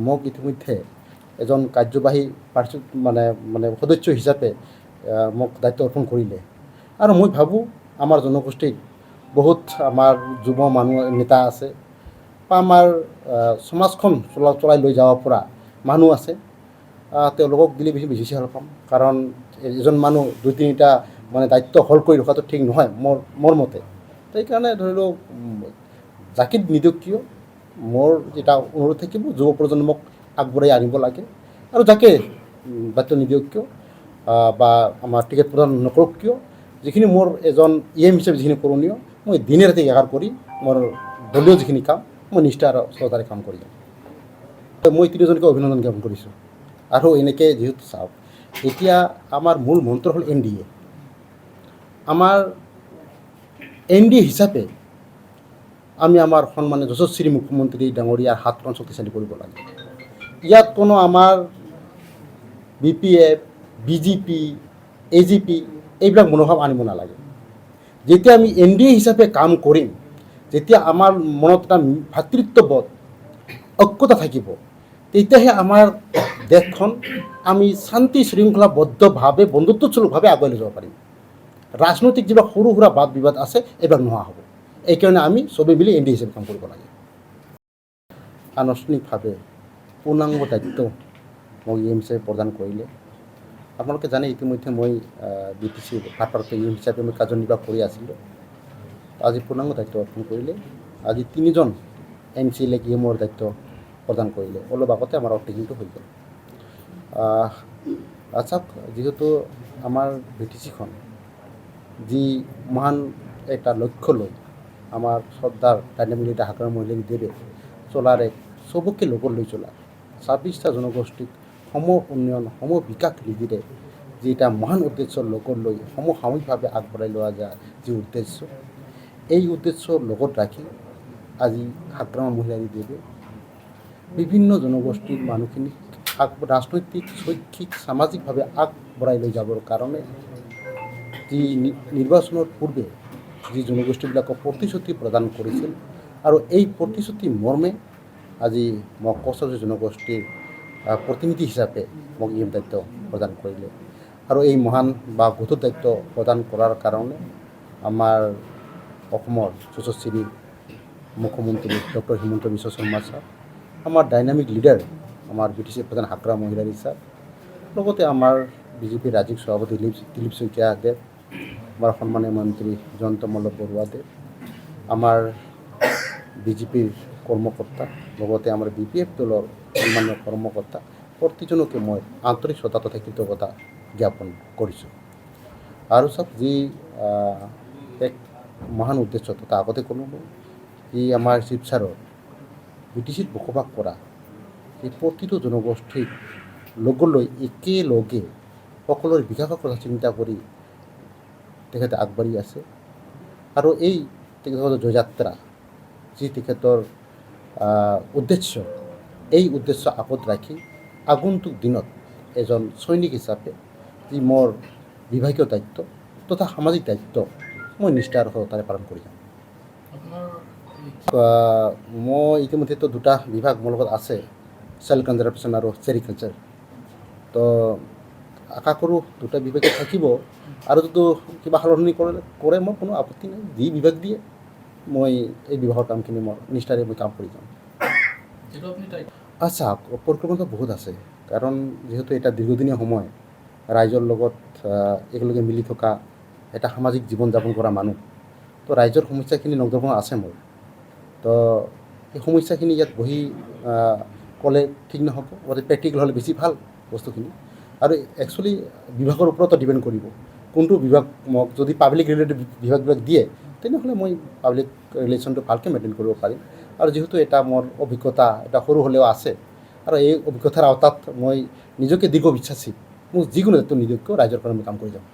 মোক ইতিমধ্যে এজন কাৰ্যবাহী মানে সদস্য হিচাপে মোক দায়িত্ব অৰ্পণ কৰিলে। আৰু মই ভাবোঁ আমাৰ জনগোষ্ঠীত বহুত আমাৰ যুৱ মানুহ নেতা আছে বা আমাৰ সমাজখন চলাই লৈ যাব পৰা মানুহ আছে। তেওঁলোকক দিলে বেছি ভাল পাম, কাৰণ এজন মানুহ দুই তিনিটা মানে দায়িত্ব হল কৰি ৰখাটো ঠিক নহয় মোৰ মতে। সেইকাৰণে ধৰি লওক যাকে নিদিয়ক কিয় মোৰ এটা অনুৰোধ থাকিব যুৱ প্ৰজন্মক আগবঢ়াই আনিব লাগে, আৰু যাকে দায়িত্ব নিদিয়ক কিয় বা আমাৰ টিকেট প্ৰদান নকৰক কিয়, যিখিনি মোৰ এজন হিচাপে যিখিনি কৰণীয় মই দিনে ৰাতি একাকাৰ কৰি মোৰ দলীয় যিখিনি কাম মই নিষ্ঠা আৰু শ্ৰদ্ধাৰে কাম কৰি যাম। মই তিনিজনকে অভিনন্দন জ্ঞাপন কৰিছোঁ। আৰু এনেকৈ যিহেতু চাওক, এতিয়া আমাৰ মূল মন্ত্ৰ হ'ল NDA। আমাৰ NDA হিচাপে আমি আমাৰ সন্মানীয় যশস্বী মুখ্যমন্ত্ৰী ডাঙৰীয়াৰ হাতখন শক্তিশালী কৰিব লাগে। ইয়াত কোনো আমাৰ BPF, BJP, AGP এইবিলাক মনোভাৱ আনিব নালাগে। যেতিয়া আমি NDA হিচাপে কাম কৰিম, যেতিয়া আমাৰ মনত এটা ভাতৃত্ববোধ ঐক্যতা থাকিব, তেতিয়াহে আমাৰ দেশখন আমি শান্তি শৃংখলাবদ্ধভাৱে বন্ধুত্বসুলভভাৱে আগুৱাই লৈ যাব পাৰিম। ৰাজনৈতিক যিবিলাক সৰু সুৰা বাদ বিবাদ আছে এইবিলাক নোহোৱা হ'ব। এইকাৰণে আমি চবেই মিলি NDA হিচাপে কাম কৰিব লাগে। আনুষ্ঠানিকভাৱে পূৰ্ণাংগ দায়িত্ব মোক হিচাপে প্ৰদান কৰিলে। আপোনালোকে জানে ইতিমধ্যে মই BTC ভাৰপ্ৰাপ্ত হিচাপে মই কাৰ্যনিৰ্বাহ কৰি আছিলোঁ। আজি পূৰ্ণাংগ দায়িত্ব অৰ্পণ কৰিলে। আজি 3জন MCLA মোৰ দায়িত্ব প্ৰদান কৰিলে। অলপ আগতে আমাৰ অৰ্থনীতিটো হৈ গ'ল। আচ্ছা, যিহেতু আমাৰ BTCখন যি মহান এটা লক্ষ্য লৈ আমাৰ শ্ৰদ্ধাৰ ডাইনামিক লিডাৰ হাগ্ৰাম মহিলাদেৱে চলাৰ এক চবকে লগত লৈ চলা 26টা জনগোষ্ঠীক সম উন্নয়ন সম বিকাশ নীতিৰে যি এটা মহান উদ্দেশ্যৰ লগত লৈ সমসাময়িকভাৱে আগবঢ়াই লোৱা যায় যি উদ্দেশ্য, এই উদ্দেশ্যৰ লগত ৰাখি আজি হাগ্ৰাম মহিলাদেৱে বিভিন্ন জনগোষ্ঠীৰ মানুহখিনিক ৰাজনৈতিক শৈক্ষিক সামাজিকভাৱে আগবঢ়াই লৈ যাবৰ কাৰণে যি নিৰ্বাচনৰ পূৰ্বে যি জনগোষ্ঠীবিলাকক প্ৰতিশ্ৰুতি প্ৰদান কৰিছিল, আৰু এই প্ৰতিশ্ৰুতি মৰ্মে আজি মোক কছাৰী জনগোষ্ঠীৰ প্ৰতিনিধি হিচাপে মোক এই দায়িত্ব প্ৰদান কৰিলে। আৰু এই মহান বা গধুৰ দায়িত্ব প্ৰদান কৰাৰ কাৰণে আমাৰ অসমৰ যশস্বী মুখ্যমন্ত্ৰী ডক্টৰ হিমন্ত বিশ্ব শৰ্মা ছাৰ, আমাৰ ডাইনামিক লিডাৰ আমাৰ BTC প্ৰধান হাগ্ৰাম মহিলাৰী ছাৰ, লগতে আমাৰ BJP ৰাজ্যিক সভাপতি দিলীপ শইকীয়াদেৱ, আমাৰ সন্মানীয় মন্ত্ৰী জয়ন্ত মল্ল বৰুৱাদেৱ, আমাৰ BJPৰ কৰ্মকৰ্তা, লগতে আমাৰ BPF দলৰ সন্মানীয় কৰ্মকৰ্তা প্ৰতিজনকে মই আন্তৰিক শ্ৰদ্ধা তথা কৃতজ্ঞতা জ্ঞাপন কৰিছোঁ। আৰু চাওক, যি এক মহান উদ্দেশ্য তথা আগতে ক'লোঁ মই, যি আমাৰ শিৱসাৰৰ BTCত বসবাস কৰা এই প্ৰতিটো জনগোষ্ঠীক লগলৈ একেলগে সকলোৰে বিকাশৰ কথা চিন্তা কৰি তেখেতে আগবাঢ়ি আছে। আৰু এই তেখেতৰ জয়যাত্ৰা যি তেখেতৰ উদ্দেশ্য, এই উদ্দেশ্য আগত ৰাখি আগন্তুক দিনত এজন সৈনিক হিচাপে যি মোৰ বিভাগীয় দায়িত্ব তথা সামাজিক দায়িত্ব মই নিষ্ঠা আৰু সততাৰে পালন কৰি যাম। মই ইতিমধ্যেতো 2টা বিভাগ মোৰ লগত আছে, চেল কনজাৰ্ভেশ্যন আৰু চেৰিকালচাৰ। তো আশা কৰোঁ 2টা বিভাগে থাকিব, আৰু যদি কিবা সলনি কৰে মোৰ কোনো আপত্তি নাই। যি বিভাগ দিয়ে মই এই বিভাগৰ কামখিনি মই নিষ্ঠাৰে মই কাম কৰি যাম। আচ্ছা, পৰিকল্পনাটো বহুত আছে, কাৰণ যিহেতু এটা দীৰ্ঘদিনীয়া সময় ৰাইজৰ লগত একেলগে মিলি থকা এটা সামাজিক জীৱন যাপন কৰা মানুহ, তো ৰাইজৰ সমস্যাখিনি নগদৰ্পণ আছে মোৰ। তো এই সমস্যাখিনি ইয়াত বহি ক'লে ঠিক নহ'ব, গতিকে প্ৰেক্টিকেল হ'লে বেছি ভাল বস্তুখিনি। আৰু একচুৱেলি বিভাগৰ ওপৰতো ডিপেণ্ড কৰিব কোনটো বিভাগ মোক যদি পাব্লিক ৰিলেটেড বিভাগবিলাক দিয়ে, তেনেহ'লে মই পাব্লিক ৰিলেশ্যনটো ভালকৈ মেইনটেইন কৰিব পাৰিম। আৰু যিহেতু এটা মোৰ অভিজ্ঞতা এটা সৰু হ'লেও আছে, আৰু এই অভিজ্ঞতাৰ আওতাত মই নিজকে দীৰ্ঘ বিশ্বাসী, মোক যিকোনো দায়িত্ব নিদিয়ক কিয় ৰাইজৰ কাৰণে মই কাম কৰি যাম।